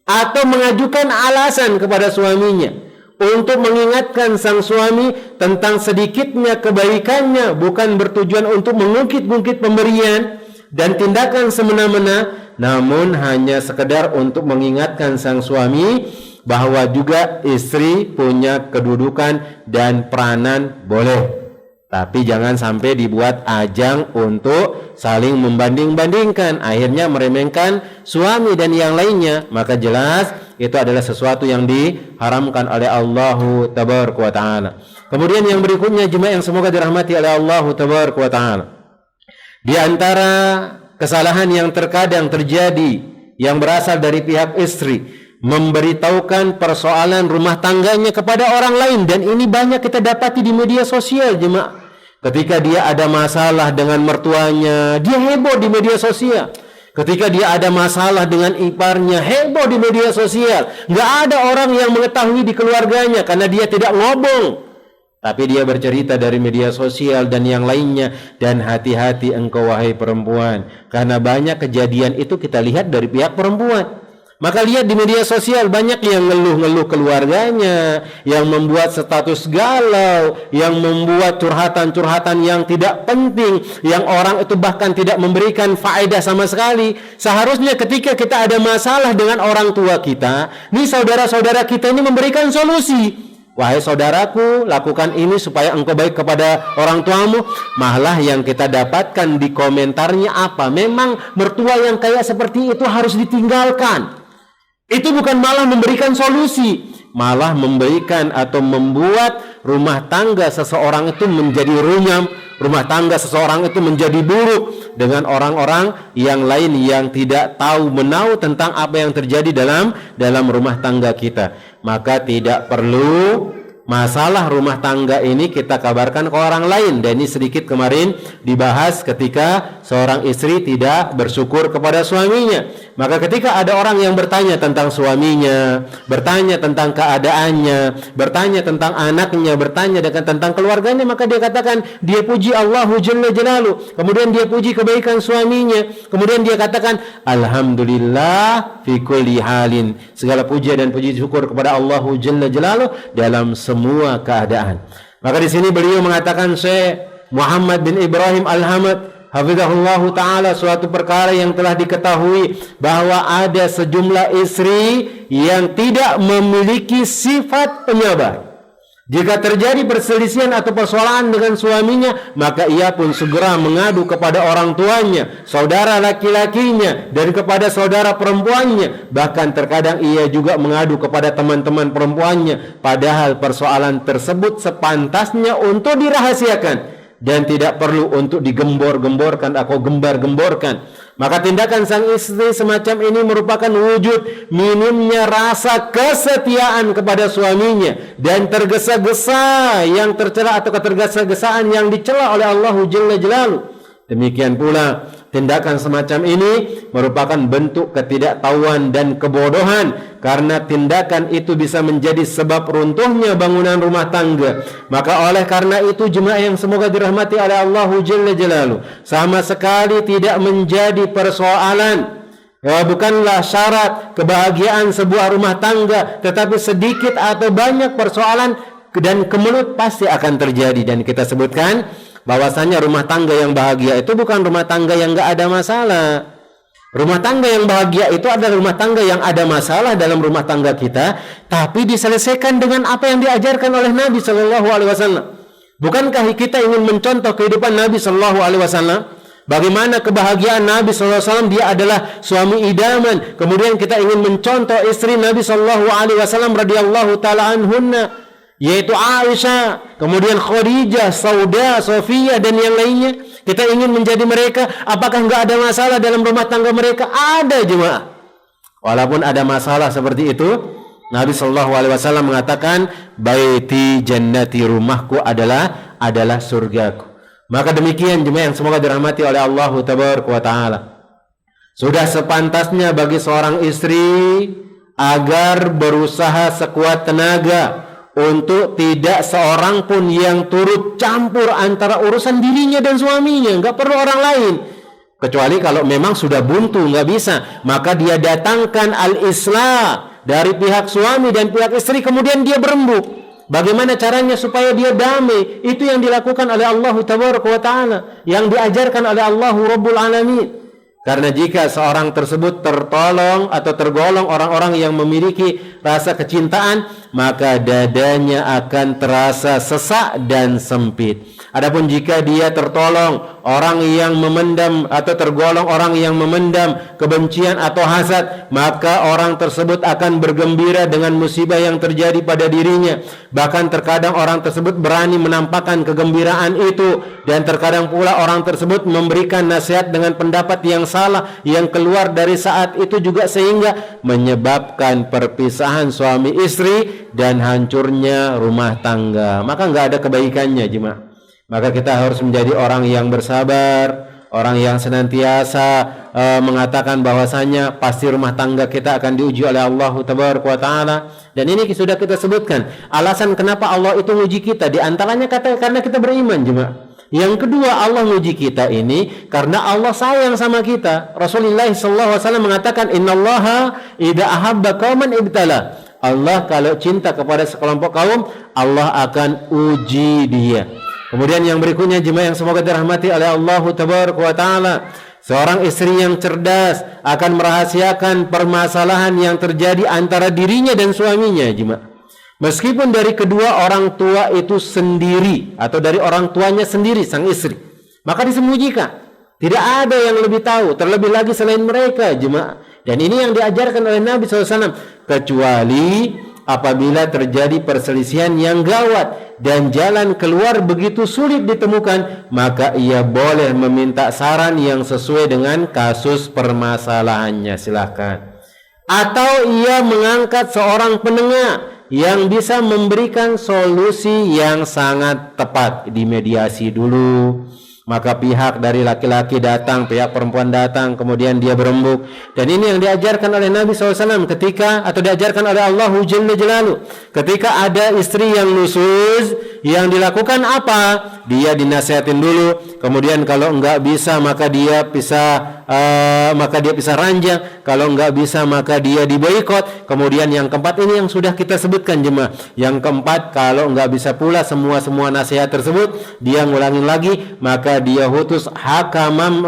Speaker 2: atau mengajukan alasan kepada suaminya untuk mengingatkan sang suami tentang sedikitnya kebaikannya, bukan bertujuan untuk mengungkit-ungkit pemberian dan tindakan semena-mena, namun hanya sekedar untuk mengingatkan sang suami bahwa juga istri punya kedudukan dan peranan, boleh. Tapi jangan sampai dibuat ajang untuk saling membanding-bandingkan, akhirnya meremehkan suami dan yang lainnya. Maka jelas itu adalah sesuatu yang diharamkan oleh Allah tabaraka wa taala. Kemudian yang berikutnya jemaah yang semoga dirahmati oleh Allah tabaraka wa taala, di antara kesalahan yang terkadang terjadi yang berasal dari pihak istri, memberitahukan persoalan rumah tangganya kepada orang lain, dan ini banyak kita dapati di media sosial jemaah. Ketika dia ada masalah dengan mertuanya, dia heboh di media sosial. Ketika dia ada masalah dengan iparnya, heboh di media sosial. Nggak ada orang yang mengetahui di keluarganya karena dia tidak ngomong, tapi dia bercerita dari media sosial dan yang lainnya. Dan hati-hati engkau wahai perempuan, karena banyak kejadian itu kita lihat dari pihak perempuan. Maka lihat di media sosial banyak yang ngeluh-ngeluh keluarganya, yang membuat status galau, yang membuat curhatan-curhatan yang tidak penting, yang orang itu bahkan tidak memberikan faedah sama sekali. Seharusnya ketika kita ada masalah dengan orang tua kita, nih saudara-saudara kita ini memberikan solusi. Wahai saudaraku, lakukan ini supaya engkau baik kepada orang tuamu. Malah yang kita dapatkan di komentarnya apa? Memang mertua yang kayak seperti itu harus ditinggalkan. Itu bukan malah memberikan solusi, malah memberikan atau membuat rumah tangga seseorang itu menjadi runyam, rumah tangga seseorang itu menjadi buruk dengan orang-orang yang lain yang tidak tahu menahu tentang apa yang terjadi dalam rumah tangga kita. Maka tidak perlu masalah rumah tangga ini kita kabarkan ke orang lain. Dan ini sedikit kemarin dibahas ketika seorang istri tidak bersyukur kepada suaminya. Maka ketika ada orang yang bertanya tentang suaminya, bertanya tentang keadaannya, bertanya tentang anaknya, bertanya tentang keluarganya, maka dia katakan dia puji Allahu Jalla Jalaluhu, kemudian dia puji kebaikan suaminya, kemudian dia katakan alhamdulillah fi kulli halin, segala puja dan puji syukur kepada Allahu Jalla Jalaluhu dalam semua keadaan. Maka di sini beliau mengatakan, Syekh Muhammad bin Ibrahim Al-Hamad hafizahullahu ta'ala, suatu perkara yang telah diketahui bahwa ada sejumlah istri yang tidak memiliki sifat penyabar. Jika terjadi perselisihan atau persoalan dengan suaminya, maka ia pun segera mengadu kepada orang tuanya, saudara laki-lakinya, dan kepada saudara perempuannya. Bahkan terkadang ia juga mengadu kepada teman-teman perempuannya, padahal persoalan tersebut sepantasnya untuk dirahasiakan dan tidak perlu untuk digembor-gemborkan atau gembar-gemborkan. Maka tindakan sang istri semacam ini merupakan wujud minimnya rasa kesetiaan kepada suaminya dan tergesa-gesa yang tercela atau ketergesa-gesaan yang dicela oleh Allah Jalla Jalaluhu. Demikian pula tindakan semacam ini merupakan bentuk ketidaktahuan dan kebodohan, karena tindakan itu bisa menjadi sebab runtuhnya bangunan rumah tangga. Maka oleh karena itu jemaah yang semoga dirahmati oleh Allah Jalla Jalaluhu, sama sekali tidak menjadi persoalan, bukanlah syarat kebahagiaan sebuah rumah tangga, tetapi sedikit atau banyak persoalan dan kemelut pasti akan terjadi. Dan kita sebutkan bahwasanya rumah tangga yang bahagia itu bukan rumah tangga yang enggak ada masalah. Rumah tangga yang bahagia itu adalah rumah tangga yang ada masalah dalam rumah tangga kita, tapi diselesaikan dengan apa yang diajarkan oleh Nabi Shallallahu Alaihi Wasallam. Bukankah kita ingin mencontoh kehidupan Nabi Shallallahu Alaihi Wasallam? Bagaimana kebahagiaan Nabi Shallallahu Alaihi Wasallam? Dia adalah suami idaman. Kemudian kita ingin mencontoh istri Nabi Shallallahu Alaihi Wasallam radhiyallahu taala anhunna, yaitu Aisyah, kemudian Khadijah, Sauda, Sofia, dan yang lainnya. Kita ingin menjadi mereka. Apakah enggak ada masalah dalam rumah tangga mereka? Ada, jemaah. Walaupun ada masalah seperti itu, Nabi Shallallahu Alaihi Wasallam mengatakan, baiti jannati, rumahku adalah surgaku. Maka demikian jemaah yang semoga dirahmati oleh Allah Tabaraka wa Ta'ala, sudah sepantasnya bagi seorang istri agar berusaha sekuat tenaga untuk tidak seorang pun yang turut campur antara urusan dirinya dan suaminya. Nggak perlu orang lain, kecuali kalau memang sudah buntu, nggak bisa, maka dia datangkan al-islah dari pihak suami dan pihak istri, kemudian dia berembuk. Bagaimana caranya supaya dia damai? Itu yang dilakukan oleh Allah Tabaraka wa Ta'ala, yang diajarkan oleh Allah Rabbul Alamin. Karena jika seorang tersebut tertolong atau tergolong orang-orang yang memiliki rasa kecintaan, maka dadanya akan terasa sesak dan sempit. Adapun jika dia tertolong orang yang memendam atau tergolong orang yang memendam kebencian atau hasad, maka orang tersebut akan bergembira dengan musibah yang terjadi pada dirinya. Bahkan terkadang orang tersebut berani menampakkan kegembiraan itu, dan terkadang pula orang tersebut memberikan nasihat dengan pendapat yang salah yang keluar dari saat itu juga, sehingga menyebabkan perpisahan suami istri dan hancurnya rumah tangga. Maka nggak ada kebaikannya, jemaah. Maka kita harus menjadi orang yang bersabar, orang yang senantiasa mengatakan bahwasanya pasti rumah tangga kita akan diuji oleh Allah Tabaraka wa Ta'ala. Dan ini sudah kita sebutkan alasan kenapa Allah itu menguji kita. Di antaranya karena kita beriman, jemaah. Yang kedua, Allah menguji kita ini karena Allah sayang sama kita. Rasulullah SAW mengatakan, Innallaha idza ahabba qauman ibtala. Allah kalau cinta kepada sekelompok kaum, Allah akan uji dia. Kemudian yang berikutnya, jemaah yang semoga dirahmati oleh Allah Tabaraka wa Ta'ala, seorang istri yang cerdas akan merahasiakan permasalahan yang terjadi antara dirinya dan suaminya, jemaah. Meskipun dari kedua orang tua itu sendiri, atau dari orang tuanya sendiri sang istri, maka disembunyikan. Tidak ada yang lebih tahu, terlebih lagi selain mereka, jemaah. Dan ini yang diajarkan oleh Nabi SAW. Kecuali apabila terjadi perselisihan yang gawat dan jalan keluar begitu sulit ditemukan, maka ia boleh meminta saran yang sesuai dengan kasus permasalahannya, silakan. Atau ia mengangkat seorang penengah yang bisa memberikan solusi yang sangat tepat. Dimediasi dulu, maka pihak dari laki-laki datang, pihak perempuan datang, kemudian dia berembuk. Dan ini yang diajarkan oleh Nabi SAW ketika, atau diajarkan oleh Allah Jalla Jalaluhu, ketika ada istri yang nusuz, yang dilakukan apa? Dia dinasihatin dulu, kemudian kalau enggak bisa maka dia pisah ranjang, kalau enggak bisa maka dia diboikot. Kemudian yang keempat, ini yang sudah kita sebutkan jemaah. Yang keempat, kalau enggak bisa pula semua nasihat tersebut, dia ngulangin lagi, maka dia utus hakaman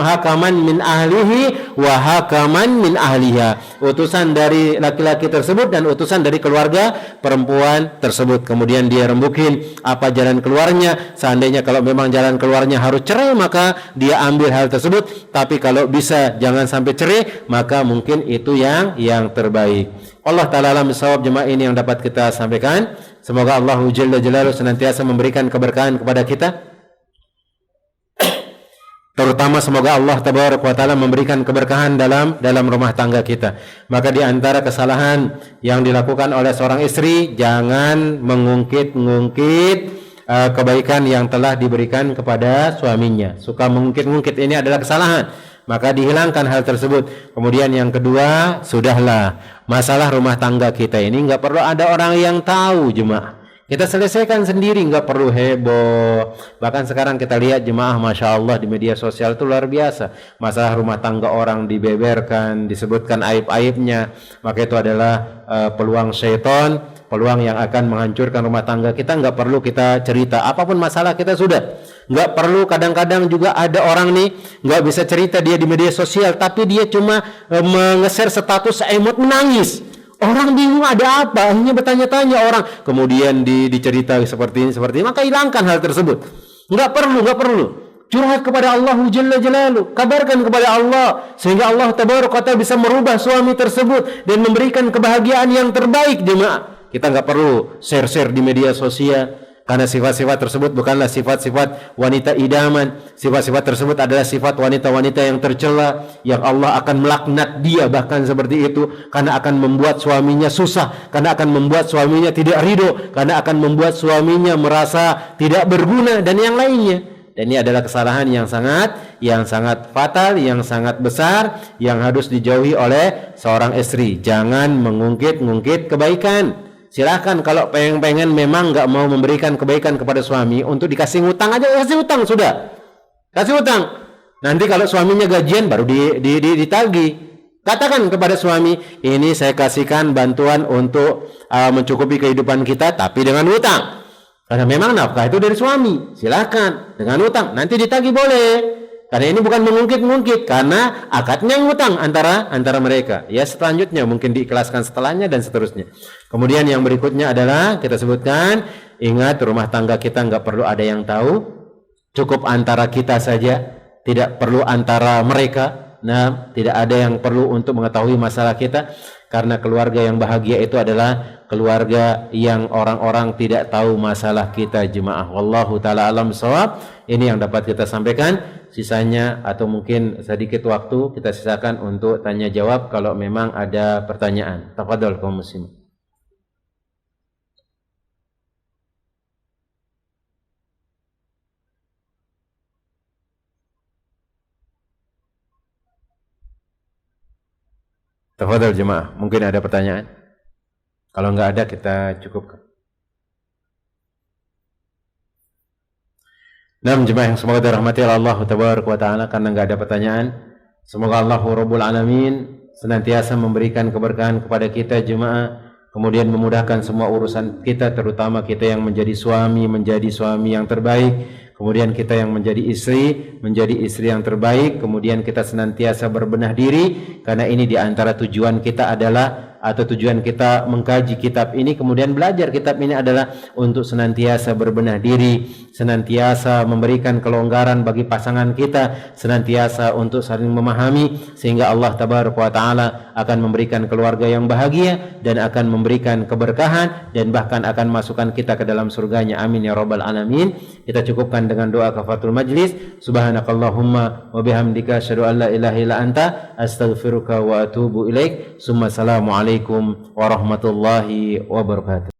Speaker 2: min ahlihi wa hakaman min ahliha, utusan dari laki-laki tersebut dan utusan dari keluarga perempuan tersebut. Kemudian dia rembukin apa jalan keluarnya. Seandainya kalau memang jalan keluarnya harus cerai, maka dia ambil hal tersebut. Tapi kalau bisa jangan sampai cerai, maka mungkin itu yang terbaik. Allah Ta'ala alam bisawab. Jemaah, ini yang dapat kita sampaikan. Semoga Allah Jalla Jalaluhu senantiasa memberikan keberkahan kepada kita. Terutama semoga Allah Tabaraka wa Ta'ala memberikan keberkahan dalam rumah tangga kita. Maka di antara kesalahan yang dilakukan oleh seorang istri, jangan mengungkit-ungkit kebaikan yang telah diberikan kepada suaminya. Suka mengungkit-ungkit, ini adalah kesalahan. Maka dihilangkan hal tersebut. Kemudian yang kedua, sudahlah, masalah rumah tangga kita ini nggak perlu ada orang yang tahu jemaah. Kita selesaikan sendiri, nggak perlu heboh. Bahkan sekarang kita lihat jemaah, Masya Allah, di media sosial itu luar biasa. Masalah rumah tangga orang dibeberkan, disebutkan aib-aibnya. Maka itu adalah peluang syaitan, peluang yang akan menghancurkan rumah tangga kita. Nggak perlu kita cerita apapun masalah kita, sudah nggak perlu. Kadang-kadang juga ada orang nih nggak bisa cerita dia di media sosial, tapi dia cuma nge-share status emot menangis. Orang bingung ada apa, akhirnya bertanya-tanya orang, kemudian dicerita seperti ini, maka hilangkan hal tersebut. Nggak perlu. Curhat kepada Allah Jalla Jalaluhu, kabarkan kepada Allah, sehingga Allah Tabaraka wa Ta'ala bisa merubah suami tersebut dan memberikan kebahagiaan yang terbaik jemaah. Kita nggak perlu share-share di media sosial, karena sifat-sifat tersebut bukanlah sifat-sifat wanita idaman. Sifat-sifat tersebut adalah sifat wanita-wanita yang tercela, yang Allah akan melaknat dia bahkan seperti itu, karena akan membuat suaminya susah, karena akan membuat suaminya tidak ridho, karena akan membuat suaminya merasa tidak berguna dan yang lainnya. Dan ini adalah kesalahan yang sangat fatal, yang sangat besar, yang harus dijauhi oleh seorang istri. Jangan mengungkit-ungkit kebaikan. Silahkan kalau pengen memang nggak mau memberikan kebaikan kepada suami, untuk dikasih hutang aja, kasih hutang sudah. Kasih hutang. Nanti kalau suaminya gajian baru ditagih. Katakan kepada suami, ini saya kasihkan bantuan untuk mencukupi kehidupan kita, tapi dengan hutang. Karena memang nafkah itu dari suami. Silahkan dengan hutang, nanti ditagih boleh. Karena ini bukan mengungkit-ungkit, karena akadnya ngutang antara mereka. Ya, selanjutnya mungkin diikhlaskan setelahnya dan seterusnya. Kemudian yang berikutnya adalah kita sebutkan, ingat rumah tangga kita nggak perlu ada yang tahu, cukup antara kita saja, tidak perlu antara mereka. Nah, tidak ada yang perlu untuk mengetahui masalah kita, karena keluarga yang bahagia itu adalah keluarga yang orang-orang tidak tahu masalah kita jemaah. Wallahu ta'ala alam shawab. Ini yang dapat kita sampaikan. Sisanya atau mungkin sedikit waktu kita sisakan untuk tanya jawab kalau memang ada pertanyaan. Tafadhol kaum muslim. Tafadhol jemaah, mungkin ada pertanyaan? Kalau enggak ada kita cukupkan. Nah, jemaah yang semoga dirahmati Allah Tabaraka wa Ta'ala, karena enggak ada pertanyaan, semoga Allah Rabbul Alamin senantiasa memberikan keberkahan kepada kita jemaah, kemudian memudahkan semua urusan kita, terutama kita yang menjadi suami yang terbaik, kemudian kita yang menjadi istri yang terbaik, kemudian kita senantiasa berbenah diri, karena ini diantara tujuan kita adalah, atau tujuan kita mengkaji kitab ini, kemudian belajar kitab ini adalah untuk senantiasa berbenah diri, senantiasa memberikan kelonggaran bagi pasangan kita, senantiasa untuk saling memahami, sehingga Allah Tabaraka wa Ta'ala akan memberikan keluarga yang bahagia dan akan memberikan keberkahan dan bahkan akan masukkan kita ke dalam surganya. Amin ya rabbal alamin. Kita cukupkan dengan doa kafatul majlis. Subhanakallahumma wa bihamdika asyhadu an la ilaha illa anta astaghfiruka wa atubu ilaik. Summa assalamu alaikum warahmatullahi wabarakatuh.